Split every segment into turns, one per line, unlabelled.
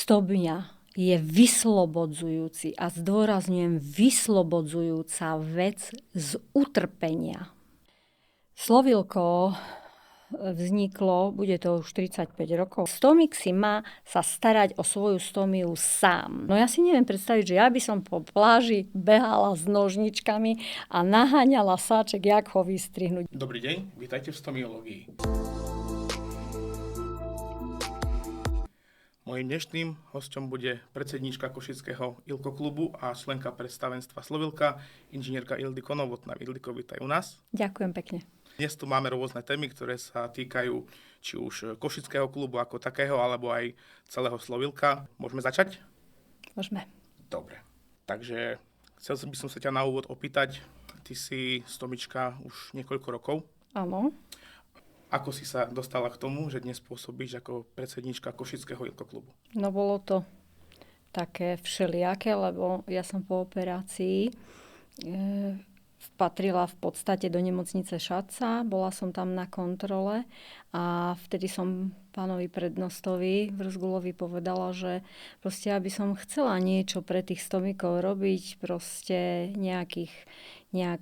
stobňa je vyslobodzujúci a zdôrazňujem vyslobodzujúca vec z utrpenia. Slovílko vzniklo, bude to už 35 rokov. Stomik si má sa starať o svoju stomiu sám. No ja si neviem predstaviť, že ja by som po pláži behala s nožničkami a naháňala sáček, jak ho vystrihnúť.
Dobrý deň, vítajte v stomiológii. Mojím dnešným hosťom bude predsedníčka Košického ILKO klubu a členka predstavenstva Slovilka, inžinierka Ildiko Novotná. Ildiko, vítaj u nás.
Ďakujem pekne.
Dnes tu máme rôzne témy, ktoré sa týkajú či už Košického klubu ako takého, alebo aj celého Slovilka. Môžeme začať?
Môžeme.
Dobre. Takže chcel by som sa ťa na úvod opýtať. Ty si stomička už niekoľko rokov.
Áno.
Ako si sa dostala k tomu, že dnes pôsobíš ako predsedníčka Košického ILKO klubu?
No bolo to také všelijaké, lebo ja som po operácii patrila v podstate do nemocnice Šatca, bola som tam na kontrole a vtedy som pánovi prednostovi Vrzgulovi povedala, že proste aby som chcela niečo pre tých stomikov robiť, proste nejak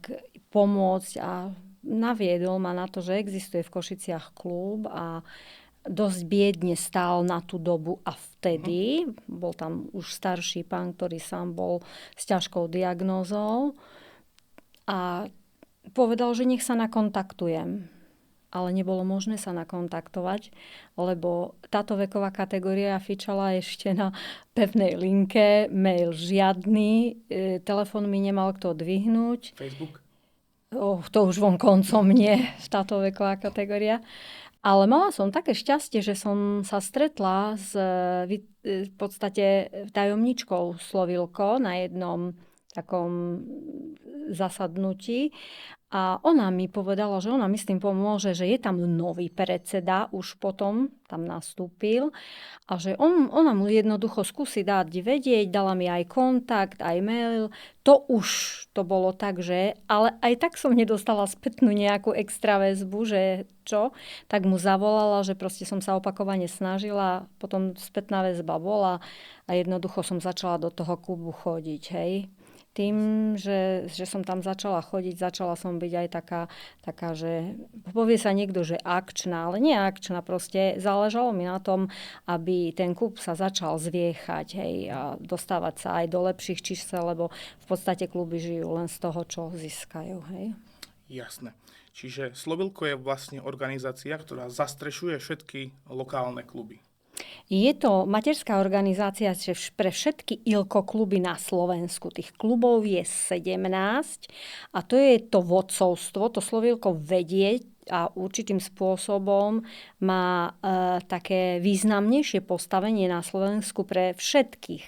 pomôcť a naviedol ma na to, že existuje v Košiciach klub a dosť biedne stál na tú dobu a vtedy bol tam už starší pán, ktorý sám bol s ťažkou diagnózou a povedal, že nech sa nakontaktujem. Ale nebolo možné sa nakontaktovať, lebo táto veková kategória fičala ešte na pevnej linke, mail žiadny, telefón mi nemal kto dvihnúť.
Facebook?
To už vonkoncom nie, táto veková kategória. Ale mala som také šťastie, že som sa stretla s v podstate tajomničkou Slovilko na jednom takom zasadnutí a ona mi povedala, že ona mi s tým pomôže, že je tam nový predseda, už potom tam nastúpil a že ona mu jednoducho skúsi dať vedieť, dala mi aj kontakt, aj mail, to bolo tak, že, ale aj tak som nedostala spätnú nejakú extra väzbu, že čo, tak mu zavolala, že proste som sa opakovane snažila, potom spätná väzba bola a jednoducho som začala do toho klubu chodiť, hej. Tým, že som tam začala chodiť, začala som byť aj taká, že povie sa niekto, že akčná, ale nie akčná, proste záležalo mi na tom, aby ten klub sa začal zviechať, hej, a dostávať sa aj do lepších čísel, lebo v podstate kluby žijú len z toho, čo získajú, hej.
Jasné. Čiže Slovilko je vlastne organizácia, ktorá zastrešuje všetky lokálne kluby.
Je to materská organizácia pre všetky ILKO kluby na Slovensku. Tých klubov je 17 a to je to vodcovstvo, to Slovilko vedie a určitým spôsobom má také významnejšie postavenie na Slovensku pre všetkých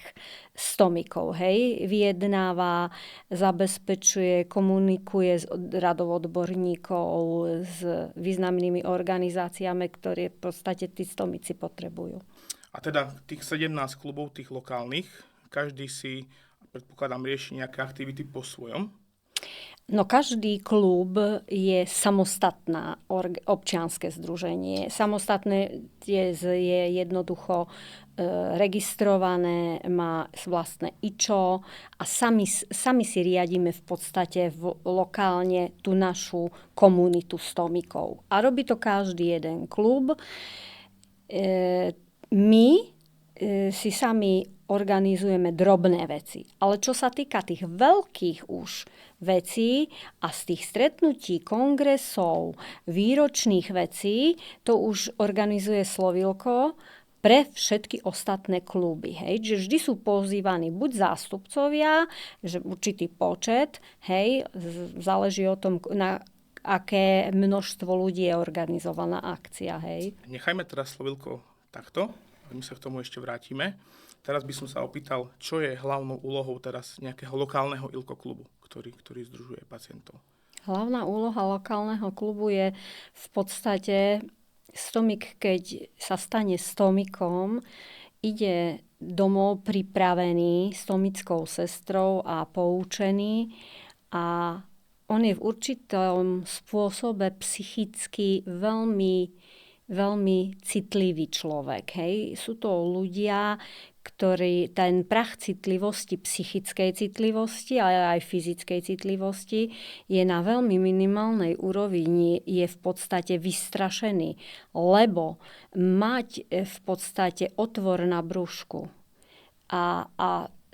stomikov. Hej? Vyjednáva, zabezpečuje, komunikuje s radou odborníkov, s významnými organizáciami, ktoré v podstate tí stomici potrebujú.
A teda tých 17 klubov, tých lokálnych, každý si, predpokladám, rieši nejaké aktivity po svojom?
No každý klub je samostatná občianske združenie. Samostatné je jednoducho registrované, má vlastné IČO a sami si riadíme v podstate lokálne tú našu komunitu stomikov. A robí to každý jeden klub. My si sami organizujeme drobné veci. Ale čo sa týka tých veľkých už vecí a z tých stretnutí, kongresov, výročných vecí, to už organizuje Slovilko pre všetky ostatné kluby. Hej. Že vždy sú pozývaní buď zástupcovia, že určitý počet, hej, záleží o tom, na aké množstvo ľudí je organizovaná akcia. Hej.
Nechajme teraz Slovilko takto, my sa k tomu ešte vrátime. Teraz by som sa opýtal, čo je hlavnou úlohou teraz nejakého lokálneho ILKO klubu, ktorý združuje pacientov?
Hlavná úloha lokálneho klubu je v podstate stomik, keď sa stane stomikom, ide domov pripravený stomickou sestrou a poučený a on je v určitom spôsobe psychicky veľmi veľmi citlivý človek. Hej. Sú to ľudia, ktorí ten prach citlivosti, psychickej citlivosti, ale aj fyzickej citlivosti je na veľmi minimálnej úrovni, je v podstate vystrašený, lebo mať v podstate otvor na brúšku a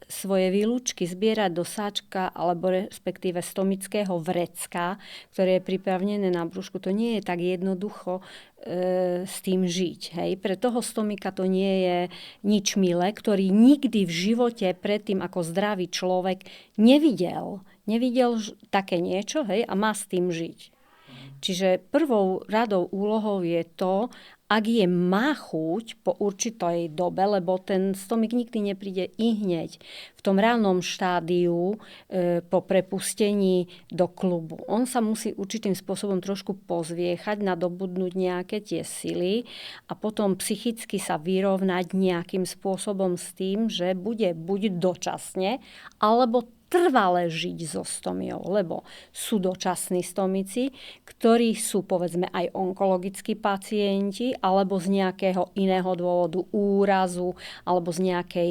svoje výlučky zbierať do sáčka alebo respektíve stomického vrecka, ktoré je pripravené na brúšku, to nie je tak jednoducho s tým žiť. Hej. Pre toho stomika to nie je nič milé, ktorý nikdy v živote predtým ako zdravý človek nevidel. Nevidel také niečo, hej, a má s tým žiť. Čiže prvou radou úlohou je to, ak má chuť po určitej dobe, lebo ten stomik nikdy nepríde ihneď v tom rannom štádiu po prepustení do klubu. On sa musí určitým spôsobom trošku pozviechať, nadobudnúť nejaké tie sily a potom psychicky sa vyrovnať nejakým spôsobom s tým, že bude buď dočasne, alebo trvale žiť so stomiou, lebo sú dočasní stomici, ktorí sú povedzme aj onkologickí pacienti alebo z nejakého iného dôvodu úrazu alebo z nejakej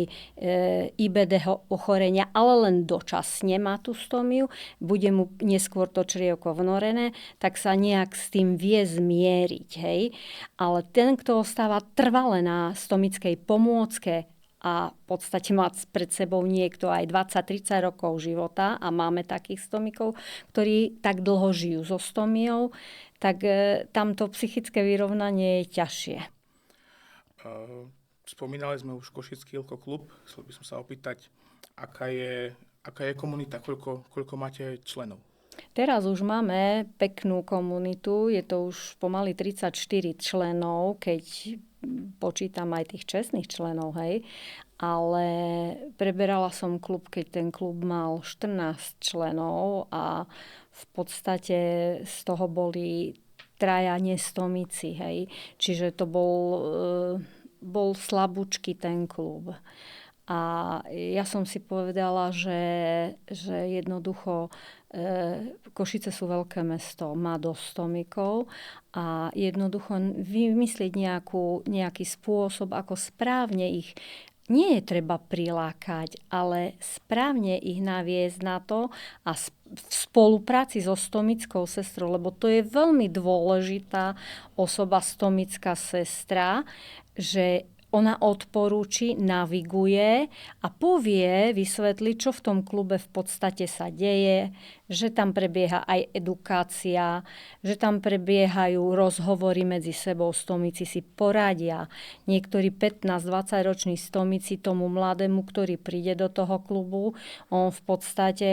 IBD ochorenia, ale len dočasne má tú stomiu, bude mu neskôr to črievko vnorené, tak sa nejak s tým vie zmieriť. Hej? Ale ten, kto ostáva trvale na stomickej pomôcke, a v podstate má pred sebou niekto aj 20-30 rokov života a máme takých stomikov, ktorí tak dlho žijú so stomiou, tak tamto psychické vyrovnanie je ťažšie.
Spomínali sme už Košický ilkoklub. Chcel by som sa opýtať, aká je komunita, koľko máte členov?
Teraz už máme peknú komunitu, je to už pomaly 34 členov, keď počítam aj tých čestných členov, hej. Ale preberala som klub, keď ten klub mal 14 členov a v podstate z toho boli 3 nestomici, hej. Čiže to bol slabúčky ten klub. A ja som si povedala, že jednoducho Košice sú veľké mesto, má dosť stomikov a jednoducho vymyslieť nejaký spôsob, ako správne ich nie je treba prilákať, ale správne ich naviesť na to a v spolupráci so stomickou sestrou, lebo to je veľmi dôležitá osoba, stomická sestra, že ona odporúči, naviguje a povie, vysvetlí, čo v tom klube v podstate sa deje, že tam prebieha aj edukácia, že tam prebiehajú rozhovory medzi sebou, stomici si poradia. Niektorí 15-20 roční stomici tomu mladému, ktorý príde do toho klubu, on v podstate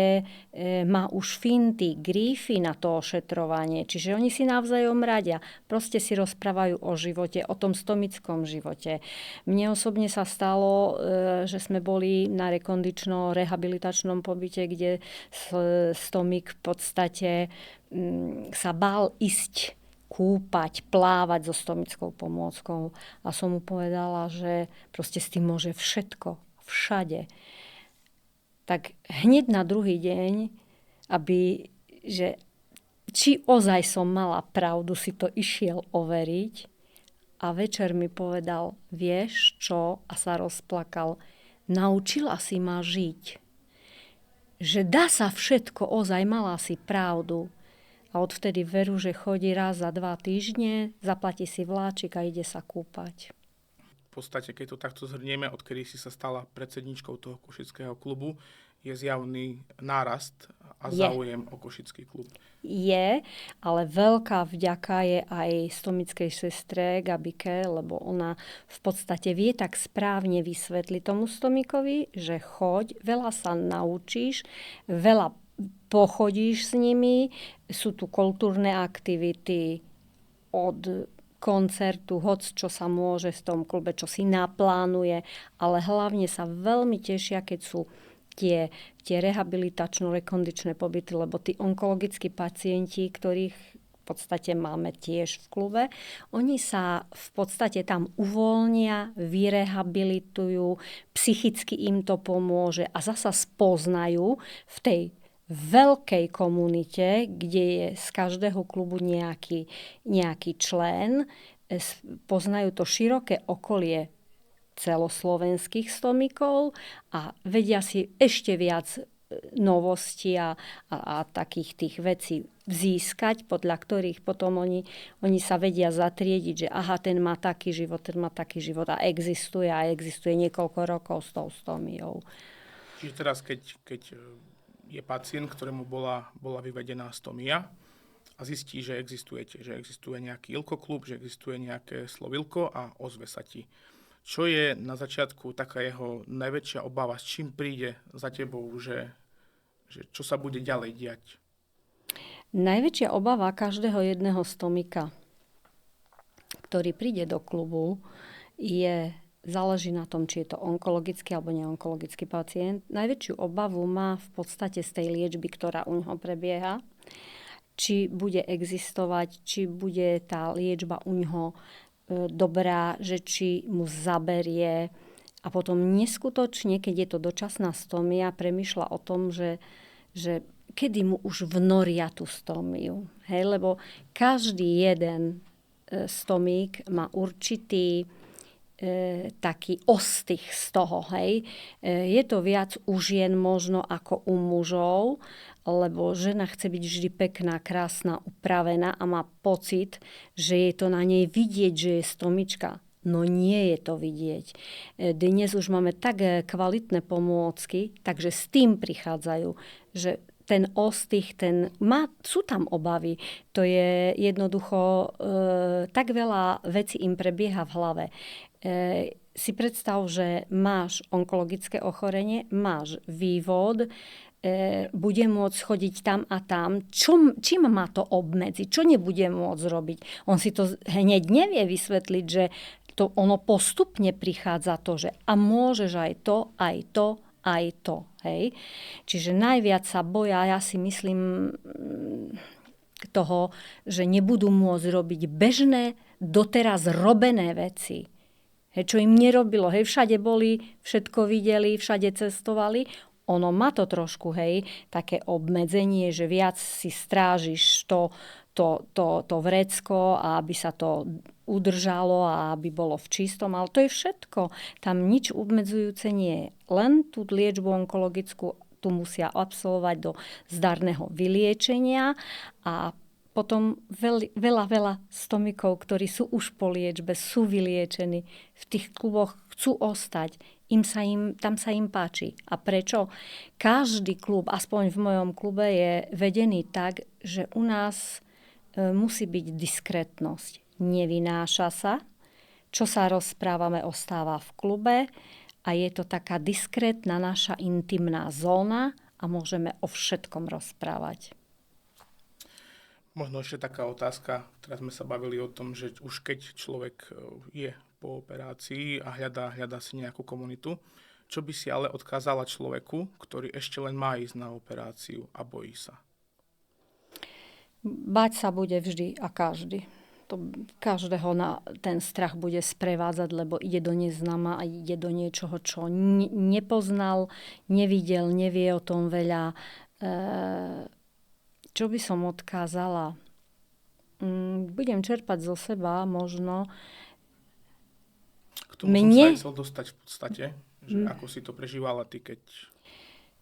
má už finty, grífy na to ošetrovanie. Čiže oni si navzájom radia. Proste si rozprávajú o živote, o tom stomickom živote. Mne osobne sa stalo, že sme boli na rekondično-rehabilitačnom pobyte, kde stomik v podstate sa bál ísť kúpať, plávať so stomickou pomôckou. A som mu povedala, že proste s tým môže všetko, všade. Tak hneď na druhý deň, či ozaj som mala pravdu, si to išiel overiť. A večer mi povedal, vieš čo? A sa rozplakal. Naučila si ma žiť. Že dá sa všetko, ozaj mala si pravdu. A odvtedy veru, že chodí raz za 2 týždne, zaplatí si vláčik a ide sa kúpať.
V podstate, keď to takto zhrnieme, odkedy si sa stala predsedničkou toho košického klubu, je zjavný nárast a záujem o košický klub.
Je, ale veľká vďaka je aj stomickej sestre Gabike, lebo ona v podstate vie tak správne vysvetliť tomu stomikovi, že choď, veľa sa naučíš, veľa pochodíš s nimi, sú tu kultúrne aktivity od koncertu, hoc čo sa môže v tom klube, čo si naplánuje, ale hlavne sa veľmi tešia, keď sú tie rehabilitačno-rekondičné pobyty, lebo tí onkologickí pacienti, ktorých v podstate máme tiež v klube, oni sa v podstate tam uvoľnia, vyrehabilitujú, psychicky im to pomôže a zasa spoznajú v tej veľkej komunite, kde je z každého klubu nejaký člen, poznajú to široké okolie celoslovenských stomikov a vedia si ešte viac novosti a takých tých vecí získať, podľa ktorých potom oni sa vedia zatriediť, že aha, ten má taký život a existuje niekoľko rokov s tou stomiou.
Čiže teraz, keď je pacient, ktorému bola vyvedená stomia a zistí, že existujete, že existuje nejaký ilkoklub, že existuje nejaké slovilko a ozve sa ti. Čo je na začiatku taká jeho najväčšia obava, s čím príde za tebou, že čo sa bude ďalej diať?
Najväčšia obava každého jedného stomika, ktorý príde do klubu, záleží na tom, či je to onkologický alebo neonkologický pacient. Najväčšiu obavu má v podstate z tej liečby, ktorá u neho prebieha. Či bude existovať, či bude tá liečba u neho dobrá, že či mu zaberie. A potom neskutočne, keď je to dočasná stomia, premýšľa o tom, že kedy mu už vnoria tú stomiu. Hej, lebo každý jeden stomík má určitý taký ostych z toho. Hej. Je to viac u žien možno ako u mužov, lebo žena chce byť vždy pekná, krásna, upravená a má pocit, že je to na nej vidieť, že je stomička. No nie je to vidieť. Dnes už máme tak kvalitné pomôcky, takže s tým prichádzajú, že ten ostych, sú tam obavy. To je jednoducho, tak veľa vecí im prebieha v hlave. Si predstav, že máš onkologické ochorenie, máš vývod, bude môcť chodiť tam a tam. Čím má to obmedziť? Čo nebude môcť robiť? On si to hneď nevie vysvetliť, že to ono postupne prichádza to, že a môžeš aj to, aj to, aj to. Hej? Čiže najviac sa boja, ja si myslím, toho, že nebudú môcť robiť bežné, doteraz robené veci. Hej, čo im nerobilo. Hej, všade boli, všetko videli, všade cestovali. Ono má to trošku, hej, také obmedzenie, že viac si strážiš to vrecko a aby sa to udržalo a aby bolo v čistom. Ale to je všetko. Tam nič obmedzujúce nie je. Len tú liečbu onkologickú tu musia absolvovať do zdarného vyliečenia a potom veľa stomikov, ktorí sú už po liečbe, sú vyliečení, v tých kluboch chcú ostať. Tam sa im páči. A prečo? Každý klub, aspoň v mojom klube, je vedený tak, že u nás musí byť diskrétnosť. Nevynáša sa. Čo sa rozprávame, ostáva v klube a je to taká diskrétna naša intimná zóna a môžeme o všetkom rozprávať.
Možno ešte taká otázka, teraz sme sa bavili o tom, že už keď človek je po operácii a hľadá si nejakú komunitu, čo by si ale odkázala človeku, ktorý ešte len má ísť na operáciu a bojí sa?
Báť sa bude vždy a každý. Každého ten strach bude sprevádzať, lebo ide do neznáma a ide do niečoho, čo nepoznal, nevidel, nevie o tom veľa. Čo by som odkázala? Budem čerpať zo seba možno.
K tomu som sa chcel dostať v podstate, že ako si to prežívala ty, keď...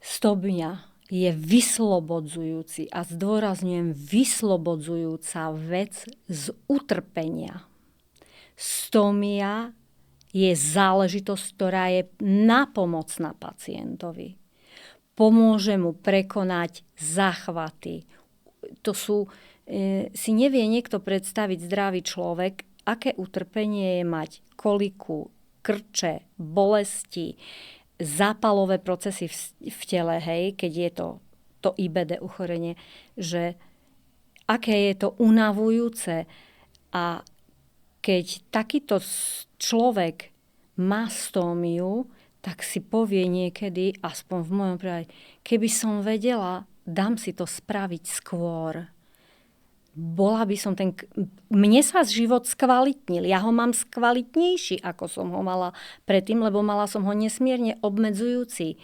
Stomia je vyslobodzujúci a zdôrazňujem vyslobodzujúca vec z utrpenia. Stomia je záležitosť, ktorá je napomocná pacientovi. Pomôže mu prekonať záchvaty. To si nevie niekto predstaviť, zdravý človek, aké utrpenie je mať koliku, krče, bolesti, zápalové procesy v tele, hej, keď je to IBD ochorenie, že aké je to unavujúce. A keď takýto človek má stómiu, tak si povie niekedy, aspoň v mojom prípade, keby som vedela, dám si to spraviť skôr. Mne sa život skvalitnil. Ja ho mám skvalitnejší, ako som ho mala predtým, lebo mala som ho nesmierne obmedzujúci.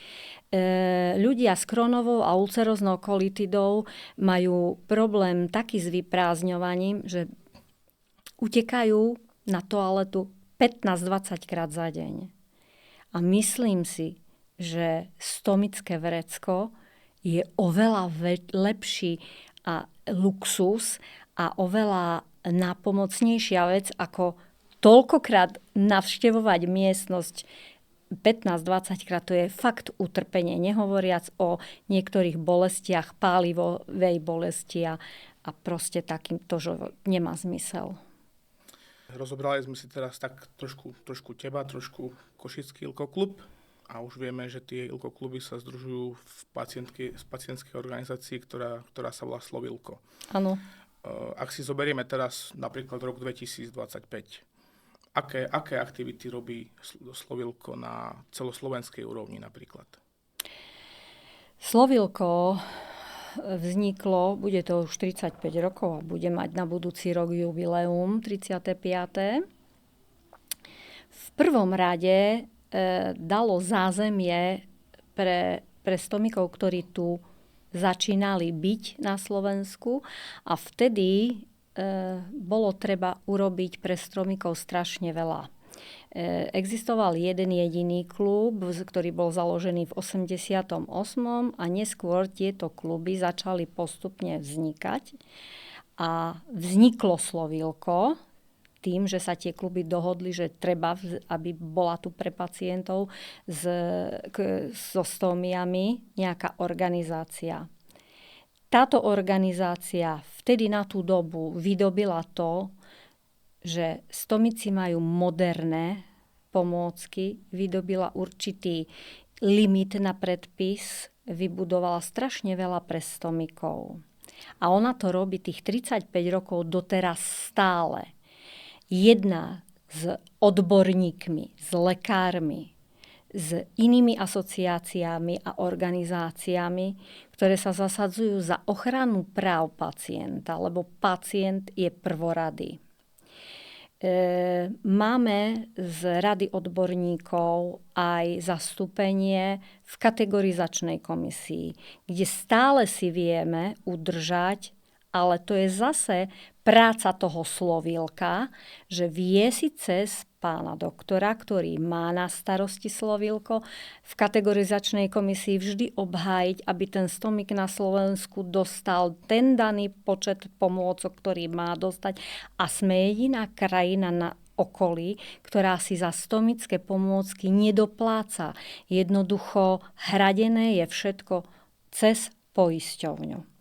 Ľudia s Crohnovou a ulceroznou kolitidou majú problém taký s vyprázdňovaním, že utekajú na toaletu 15-20 krát za deň. A myslím si, že stomické vrecko je oveľa lepší a luxus a oveľa nápomocnejšia vec, ako toľkokrát navštevovať miestnosť 15-20 krát. To je fakt utrpenie. Nehovoriac o niektorých bolestiach, pálivovej bolesti a proste takýmto, že nemá zmysel.
Rozobrali sme si teraz tak trošku teba, trošku Košický ilkoklub a už vieme, že tie ilkokluby sa združujú v pacientskej organizácii, ktorá sa volá Slovilko.
Áno.
Ak si zoberieme teraz napríklad rok 2025, aké aktivity robí Slovilko na celoslovenskej úrovni napríklad?
Slovilko vzniklo, bude to už 35 rokov a bude mať na budúci rok jubileum 35. V prvom rade dalo zázemie pre stomikov, ktorí tu začínali byť na Slovensku a vtedy bolo treba urobiť pre stromikov strašne veľa. Existoval jeden jediný klub, ktorý bol založený v 88. a neskôr tieto kluby začali postupne vznikať. A vzniklo Slovilko tým, že sa tie kluby dohodli, že treba, aby bola tu pre pacientov so stómiami nejaká organizácia. Táto organizácia vtedy na tú dobu vydobila to, že stomici majú moderné pomôcky, vydobila určitý limit na predpis, vybudovala strašne veľa pre stomikov. A ona to robí tých 35 rokov doteraz stále. Jedná s odborníkmi, s lekármi, s inými asociáciami a organizáciami, ktoré sa zasadzujú za ochranu práv pacienta, lebo pacient je prvorady. Máme z rady odborníkov aj zastúpenie v kategorizačnej komisii, kde stále si vieme udržať, ale to je zase práca toho Slovilka, že vie si cez pána doktora, ktorý má na starosti Slovilko, v kategorizačnej komisii vždy obhájiť, aby ten stomik na Slovensku dostal ten daný počet pomôcok, ktorý má dostať. A sme jediná krajina na okolí, ktorá si za stomické pomôcky nedopláca. Jednoducho hradené je všetko cez poisťovňu.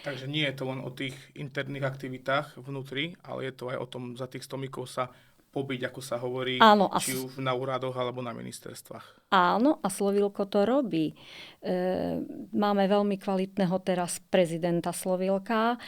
Takže nie je to len o tých interných aktivitách vnútri, ale je to aj o tom za tých stomikov sa pobyť, ako sa hovorí, áno, či už na úradoch alebo na ministerstvách.
Áno, a Slovilko to robí. Máme veľmi kvalitného teraz prezidenta Slovilka.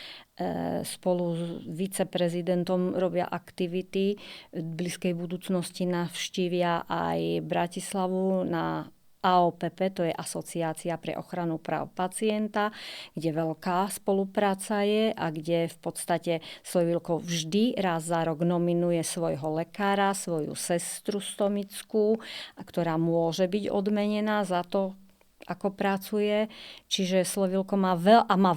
Spolu s viceprezidentom robia aktivity. V blízkej budúcnosti navštívia aj Bratislavu na AOPP, to je Asociácia pre ochranu práv pacienta, kde veľká spolupráca je a kde v podstate Slovilko vždy raz za rok nominuje svojho lekára, svoju sestru stomickú, ktorá môže byť odmenená za to, ako pracuje. Čiže Slovilko má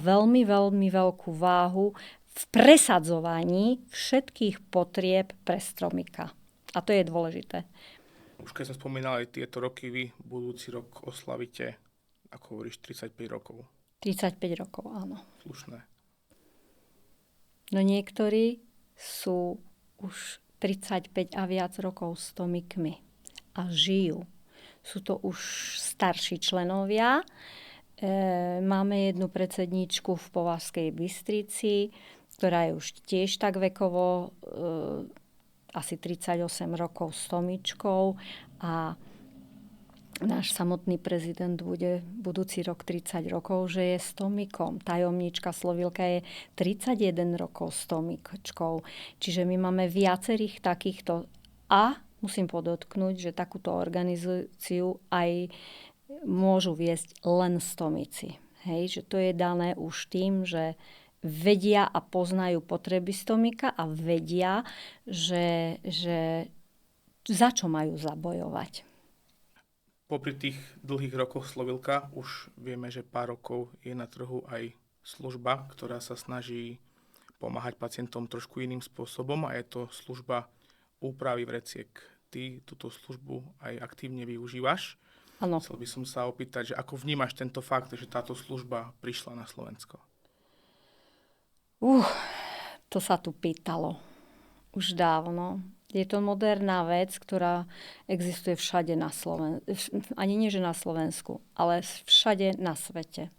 veľmi, veľmi veľkú váhu v presadzovaní všetkých potrieb pre stromika. A to je dôležité.
Už keď som spomínal aj tieto roky, vy budúci rok oslavíte, ako hovoríš, 35 rokov.
35 rokov, áno.
Slušné.
No niektorí sú už 35 a viac rokov s tomikmi a žijú. Sú to už starší členovia. Máme jednu predsedníčku v Považskej Bystrici, ktorá je už tiež tak vekovo asi 38 rokov s tomičkou a náš samotný prezident bude budúci rok 30 rokov, že je s tomikom. Tajomníčka Slovilka je 31 rokov s tomičkou. Čiže my máme viacerých takýchto a musím podotknúť, že takúto organizáciu aj môžu viesť len stomici. Hej, že to je dané už tým, že vedia a poznajú potreby stomika a vedia, že za čo majú zabojovať.
Popri tých dlhých rokoch Slovilka už vieme, že pár rokov je na trhu aj služba, ktorá sa snaží pomáhať pacientom trošku iným spôsobom a je to služba úpravy vreciek. Ty túto službu aj aktívne využívaš.
Áno.
Chcel by som sa opýtať, že ako vnímaš tento fakt, že táto služba prišla na Slovensko?
To sa tu pýtalo už dávno. Je to moderná vec, ktorá existuje všade na Slovensku. Ani nie, že na Slovensku, ale všade na svete.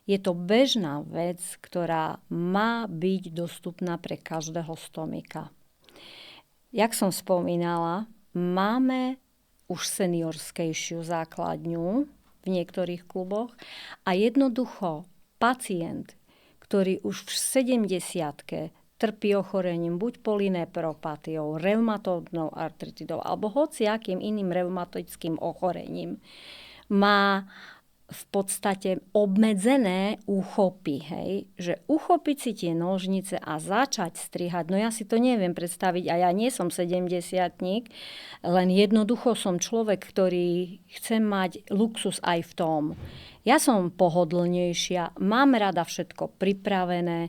Je to bežná vec, ktorá má byť dostupná pre každého stomika. Jak som spomínala, máme už seniorskejšiu základňu v niektorých kluboch a jednoducho pacient, ktorý už v 70-ke trpí ochorením buď polyneuropatiou, reumatoidnou artritidou alebo hociakým iným reumatickým ochorením, má v podstate obmedzené úchopy, hej? Že uchopiť si tie nožnice a začať strihať, no ja si to neviem predstaviť a ja nie som 70-tník, len jednoducho som človek, ktorý chce mať luxus aj v tom. Ja som pohodlnejšia, mám rada všetko pripravené,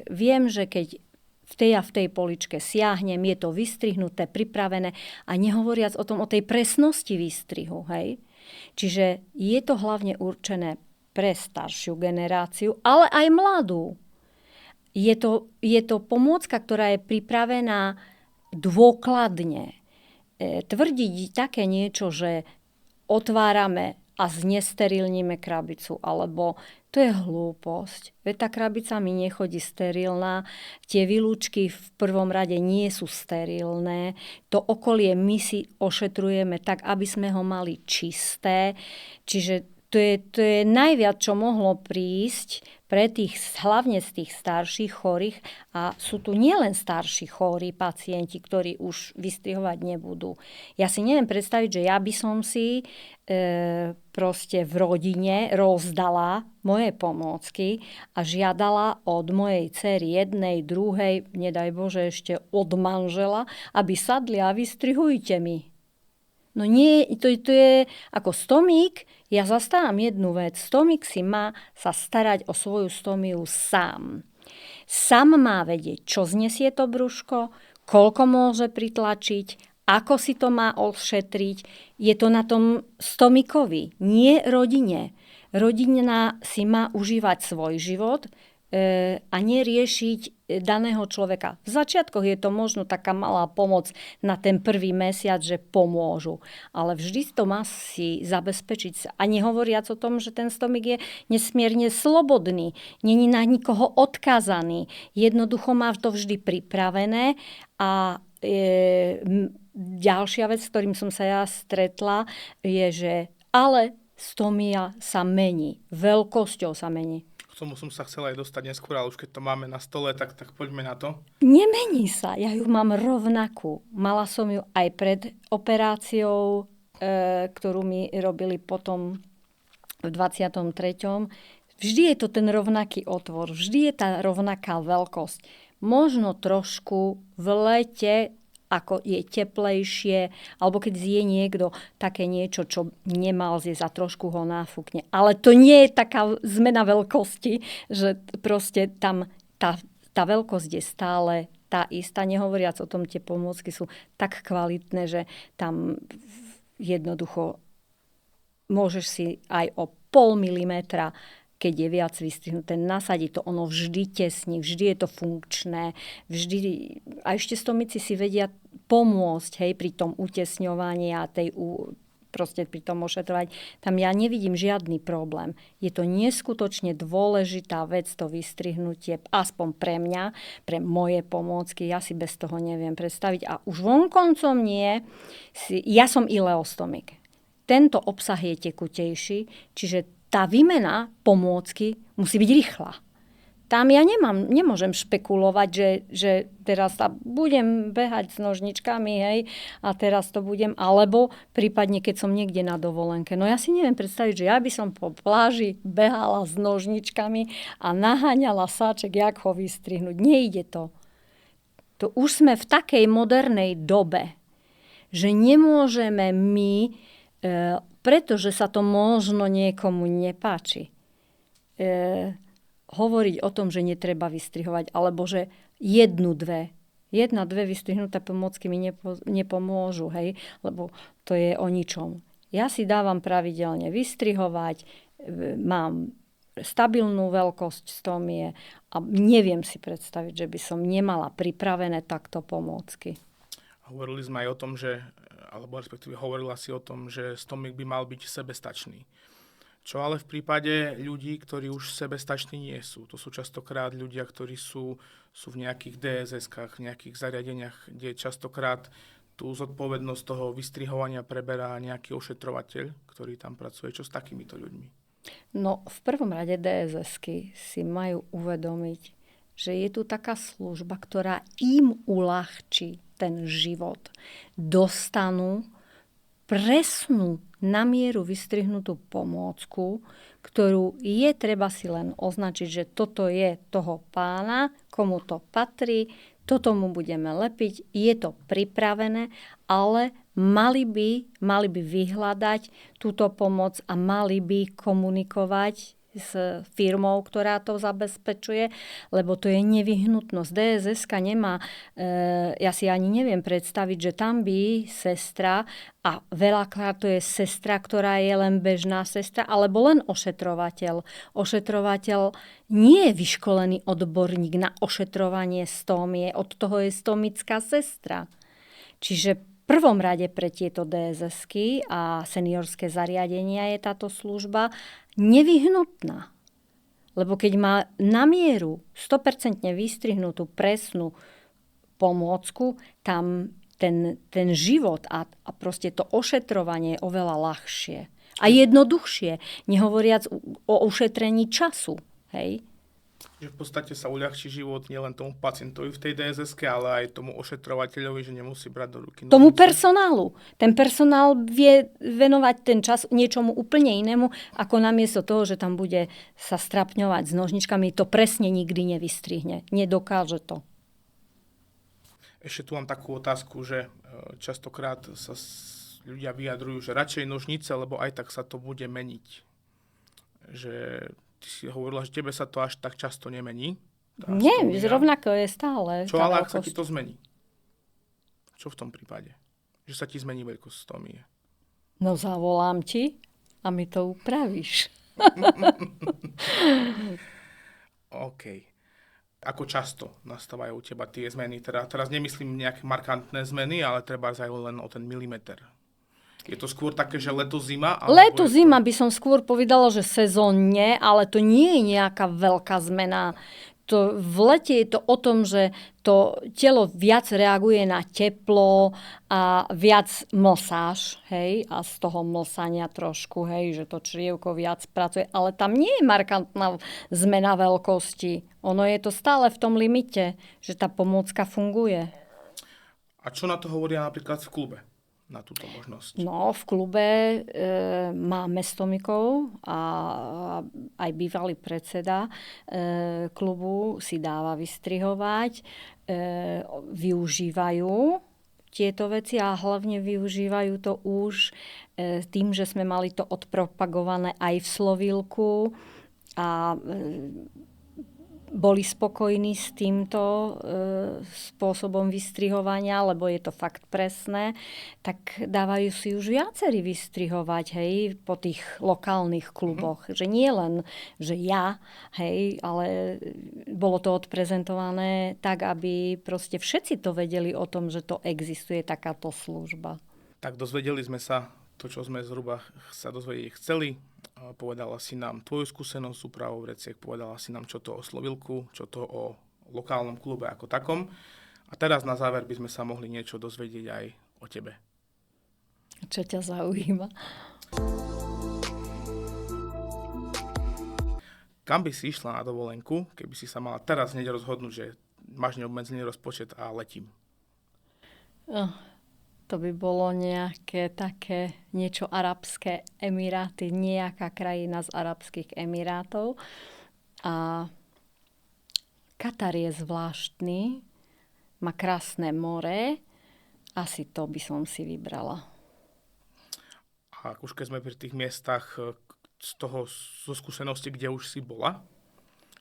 viem, že keď v tej poličke siahnem, je to vystrihnuté, pripravené a nehovoriac o tom, o tej presnosti výstrihu, hej? Čiže je to hlavne určené pre staršiu generáciu, ale aj mladú. Je to pomôcka, ktorá je pripravená dôkladne. Tvrdiť také niečo, že otvárame a znesterilníme krabicu, alebo to je hlúposť. Veď tá krabica mi nechodí sterilná, tie výlučky v prvom rade nie sú sterilné, to okolie my si ošetrujeme tak, aby sme ho mali čisté, čiže to je najviac, čo mohlo prísť pre tých, hlavne z tých starších chorých a sú tu nielen starší chorí pacienti, ktorí už vystrihovať nebudú. Ja si neviem predstaviť, že ja by som si proste v rodine rozdala moje pomôcky a žiadala od mojej dcery jednej, druhej, nedaj Bože ešte od manžela, aby sadli a vystrihujte mi. No nie, to je ako stomík, ja zastávam jednu vec. Stomík si má sa starať o svoju stomiu sám. Sám má vedieť, čo znesie to brúško, koľko môže pritlačiť, ako si to má ošetriť. Je to na tom stomikovi, nie rodine. Rodina si má užívať svoj život a neriešiť daného človeka. V začiatkoch je to možno taká malá pomoc na ten prvý mesiac, že pomôžu. Ale vždy to má si zabezpečiť. A nehovoriac o tom, že ten stomik je nesmierne slobodný. Není na nikoho odkazaný. Jednoducho má to vždy pripravené. A ďalšia vec, s ktorým som sa ja stretla, je, že ale stomia sa mení. Veľkosťou sa mení.
K tomu som sa chcela aj dostať neskôr, ale už keď to máme na stole, tak poďme na to.
Nemení sa, ja ju mám rovnakú. Mala som ju aj pred operáciou, ktorú mi robili potom v 23. Vždy je to ten rovnaký otvor, vždy je tá rovnaká veľkosť. Možno trošku v lete, ako je teplejšie, alebo keď zje niekto také niečo, čo nemal zjesť a trošku ho náfukne. Ale to nie je taká zmena veľkosti, že proste tam tá veľkosť je stále tá istá. Nehovoriac o tom, tie pomôcky sú tak kvalitné, že tam jednoducho môžeš si aj o 0,5 milimetra, keď je viac vystrihnuté, nasadiť to, ono vždy tesní, vždy je to funkčné, vždy, a ešte stomici si vedia pomôcť, hej, pri tom utesňovaní a proste pri tom ošetrovaní. Tam ja nevidím žiadny problém. Je to neskutočne dôležitá vec, to vystrihnutie, aspoň pre mňa, pre moje pomôcky, ja si bez toho neviem predstaviť. A už vonkoncom nie. Ja som ileostomik. Tento obsah je tekutejší, čiže tá výmena pomôcky musí byť rýchla. Tam ja nemôžem špekulovať, že teraz budem behať s nožničkami, hej, a teraz to budem, alebo prípadne, keď som niekde na dovolenke. No ja si neviem predstaviť, že ja by som po pláži behala s nožničkami a naháňala sáček, jak ho vystrihnúť. Nejde to. To už sme v takej modernej dobe, že nemôžeme my, pretože sa to možno niekomu nepáči, hovoriť o tom, že netreba vystrihovať, alebo že jednu, dve. 1, 2 vystrihnuté pomôcky mi nepomôžu, hej, lebo to je o ničom. Ja si dávam pravidelne vystrihovať, mám stabilnú veľkosť stomie a neviem si predstaviť, že by som nemala pripravené takto pomôcky.
Hovorili sme aj o tom, alebo respektíve hovorila si o tom, že stomik by mal byť sebestačný. Čo ale v prípade ľudí, ktorí už sebestační nie sú? To sú častokrát ľudia, ktorí sú v nejakých DSS-kách, v nejakých zariadeniach, kde častokrát tú zodpovednosť toho vystrihovania preberá nejaký ošetrovateľ, ktorý tam pracuje. Čo s takýmito ľuďmi?
No, v prvom rade DSS-ky si majú uvedomiť, že je tu taká služba, ktorá im uľahčí ten život. Dostanú presnú na mieru vystrihnutú pomôcku, ktorú je treba si len označiť, že toto je toho pána, komu to patrí, toto mu budeme lepiť, je to pripravené, ale mali by vyhľadať túto pomoc a mali by komunikovať s firmou, ktorá to zabezpečuje, lebo to je nevyhnutnosť. DSS-ka nemá, ja si ani neviem predstaviť, že tam by sestra, a veľakrát to je sestra, ktorá je len bežná sestra, alebo len ošetrovateľ. Ošetrovateľ nie je vyškolený odborník na ošetrovanie stómie, od toho je stomická sestra. Čiže v prvom rade pre tieto DSS-ky a seniorské zariadenia je táto služba nevyhnutná. Lebo keď má na mieru 100% vystrihnutú presnú pomôcku, tam ten život a proste to ošetrovanie je oveľa ľahšie. A jednoduchšie, nehovoriac o ušetrení času. Hej?
Že v podstate sa uľahčí život nielen tomu pacientovi v tej DSS-ke, ale aj tomu ošetrovateľovi, že nemusí brať do ruky
tomu personálu. Ten personál vie venovať ten čas niečomu úplne inému, ako namiesto toho, že tam bude sa strapňovať s nožničkami, to presne nikdy nevystrihne. Nedokáže to.
Ešte tu mám takú otázku, že častokrát sa ľudia vyjadrujú, že radšej nožnice, lebo aj tak sa to bude meniť. Že ty si hovorila, že tebe sa to až tak často nemení.
Nie, rovnako je stále.
Čo ale ak sa ti to zmení? Čo v tom prípade? Že sa ti zmení veľkosť stomie?
No zavolám ti a mi to upravíš.
OK. Ako často nastávajú u teba tie zmeny? Teraz nemyslím nejaké markantné zmeny, ale treba aj len o ten milimeter. Je to skôr také, že leto-zima?
Leto-zima by som skôr povedala, že sezónne, ale to nie je nejaká veľká zmena. V lete je to o tom, že to telo viac reaguje na teplo a viac mlsáš, hej, a z toho mlsania trošku, hej, že to črievko viac pracuje, ale tam nie je markantná zmena veľkosti. Ono je to stále v tom limite, že tá pomôcka funguje.
A čo na to hovoria napríklad v klube? Na túto možnosť?
No, v klube máme stomikov a aj bývalý predseda klubu si dáva vystrihovať. Využívajú tieto veci a hlavne využívajú to už tým, že sme mali to odpropagované aj v Slovílku a boli spokojní s týmto spôsobom vystrihovania, lebo je to fakt presné, tak dávajú si už viacerí vystrihovať, hej, po tých lokálnych kluboch. Že nie len, že ja, hej, ale bolo to odprezentované tak, aby proste všetci to vedeli o tom, že to existuje takáto služba.
Tak dozvedeli sme sa to, čo sme zhruba sa dozvedieť chceli. Povedala si nám tvoju skúsenosť s úpravou vreciek, povedala si nám, čo to o Slovílku, čo to o lokálnom klube ako takom. A teraz na záver by sme sa mohli niečo dozvedieť aj o tebe.
Čo ťa zaujíma?
Kam by si išla na dovolenku, keby si sa mala teraz hneď rozhodnúť, že máš neobmedzený rozpočet a letím?
To by bolo nejaké také niečo Arabské Emiráty, nejaká krajina z Arabských Emirátov. A Katar je zvláštny, má krásne more, asi to by som si vybrala.
A už keď sme pri tých miestach zo skúsenosti, kde už si bola,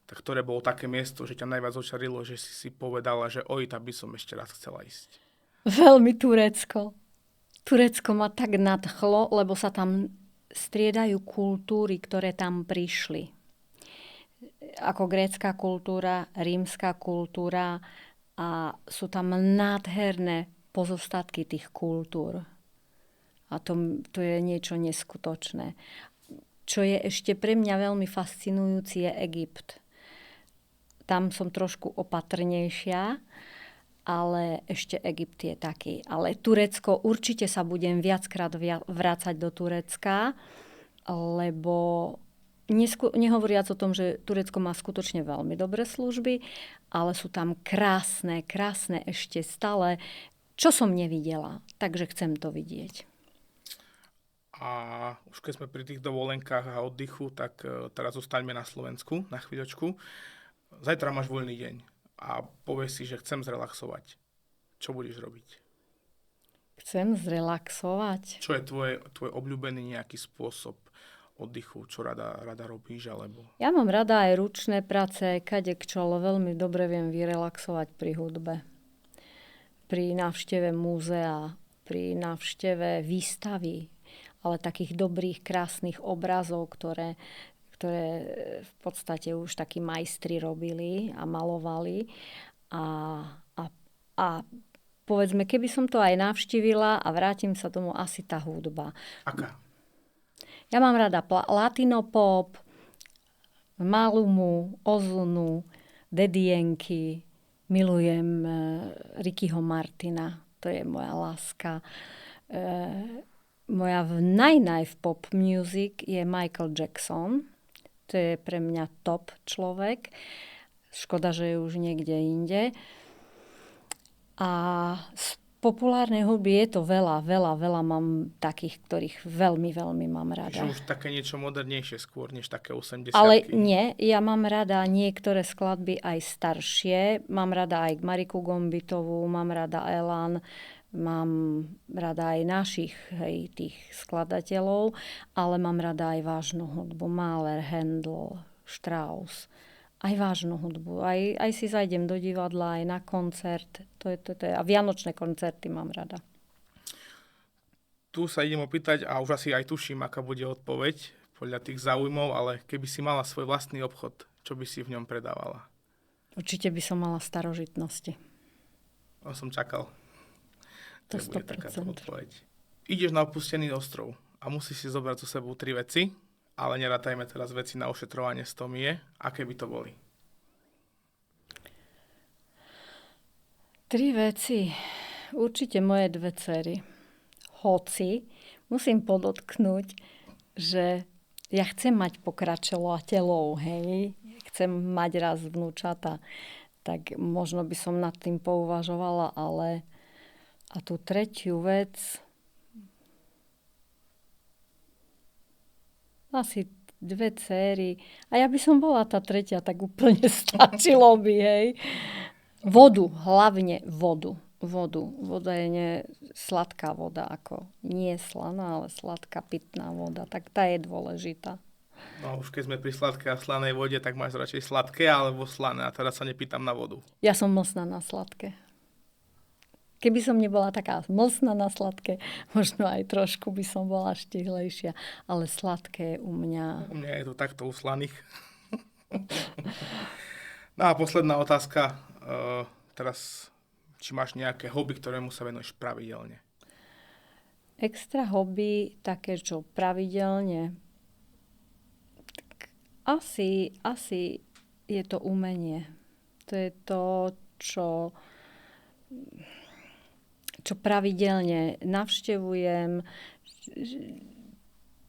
tak ktoré bolo také miesto, že ťa najviac očarilo, že si povedala, že oj, tam by som ešte raz chcela ísť?
Veľmi Turecko. Turecko ma tak nadchlo, lebo sa tam striedajú kultúry, ktoré tam prišli. Ako grécka kultúra, rímska kultúra a sú tam nádherné pozostatky tých kultúr. A to je niečo neskutočné. Čo je ešte pre mňa veľmi fascinujúci, je Egypt. Tam som trošku opatrnejšia, ale ešte Egypt je taký. Ale Turecko, určite sa budem viackrát vrácať do Turecka, lebo nehovoriac o tom, že Turecko má skutočne veľmi dobré služby, ale sú tam krásne ešte stále, čo som nevidela. Takže chcem to vidieť.
A už keď sme pri tých dovolenkách a oddychu, tak teraz zostaňme na Slovensku na chvíľočku. Zajtra máš voľný deň a povieš si, že chcem zrelaxovať. Čo budeš robiť?
Chcem zrelaxovať?
Čo je tvoj obľúbený nejaký spôsob oddychu? Čo rada robíš? Alebo...
Ja mám rada aj ručné práce, kadekčo, ale veľmi dobre viem vyrelaxovať pri hudbe. Pri návšteve múzea, pri návšteve výstavy, ale takých dobrých, krásnych obrazov, ktoré v podstate už takí majstri robili a malovali. A povedzme, keby som to aj navštívila a vrátim sa tomu, asi tá hudba.
Aká?
Ja mám rada latinopop, Malumu, Ozunu, Dedienky, milujem Rickyho Martina, to je moja láska. Moja v pop music je Michael Jackson. To je pre mňa top človek. Škoda, že je už niekde inde. A z populárnej hudby je to veľa mám takých, ktorých veľmi mám rada.
Že už také niečo modernejšie skôr, než také 80-ky.
Ale nie, ja mám rada niektoré skladby aj staršie. Mám rada aj Mariku Gombitovú, mám rada Elan, mám rada aj našich tých skladateľov, ale mám rada aj vážnu hudbu. Mahler, Handel, Strauss. Aj vážnu hudbu. Aj si zajdem do divadla, aj na koncert. To je. A vianočné koncerty mám rada.
Tu sa idem opýtať, a už asi aj tuším, aká bude odpoveď podľa tých záujmov, ale keby si mala svoj vlastný obchod, čo by si v ňom predávala?
Určite by som mala starožitnosti.
On som čakal.
To
bude
100%.
takáto odpoveď. Ideš na opustený ostrov a musíš si zobrať so sebou 3 veci, ale nerátajme teraz veci na ošetrovanie stomie. Aké by to boli?
3 veci. Určite moje 2 dcery. Hoci musím podotknúť, že ja chcem mať pokračovateľov, hej. Chcem mať raz vnúčata. Tak možno by som nad tým pouvažovala, ale a tú 3. vec asi 2 dcéry. A ja by som bola tá 3, tak úplne stačilo by, hej. Vodu, hlavne vodu. Voda je sladká voda, ako nie slaná, ale sladká pitná voda. Tak tá je dôležitá.
No už keď sme pri sladkej a slanej vode, tak máš radšej sladké alebo slané. A teraz sa nepýtam na vodu.
Ja som mlsná na sladké. Keby som nebola taká mlsná na sladké, možno aj trošku by som bola štihlejšia. Ale sladké u mňa...
U mňa je to takto u slaných. No a posledná otázka. Teraz, či máš nejaké hobby, ktorému sa venuješ pravidelne?
Extra hobby, také, čo pravidelne... Asi je to umenie. To je to, čo pravidelne navštevujem,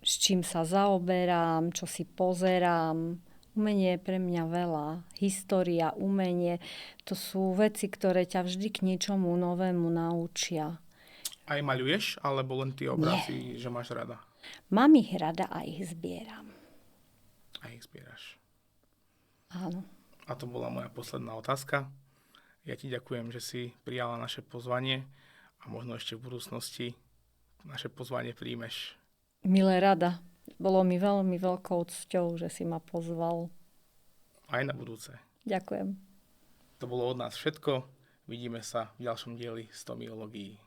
s čím sa zaoberám, čo si pozerám. Umenie je pre mňa veľa. História, umenie, to sú veci, ktoré ťa vždy k niečomu novému naučia.
Aj maľuješ, alebo len tie obrazy, že máš rada?
Mám ich rada a ich zbieram.
A ich zbieraš.
Áno.
A to bola moja posledná otázka. Ja ti ďakujem, že si prijala naše pozvanie a možno ešte v budúcnosti naše pozvanie príjmeš.
Milé rada. Bolo mi veľmi veľkou cťou, že si ma pozval.
A aj na budúce.
Ďakujem.
To bolo od nás všetko. Vidíme sa v ďalšom dieli stomiológii.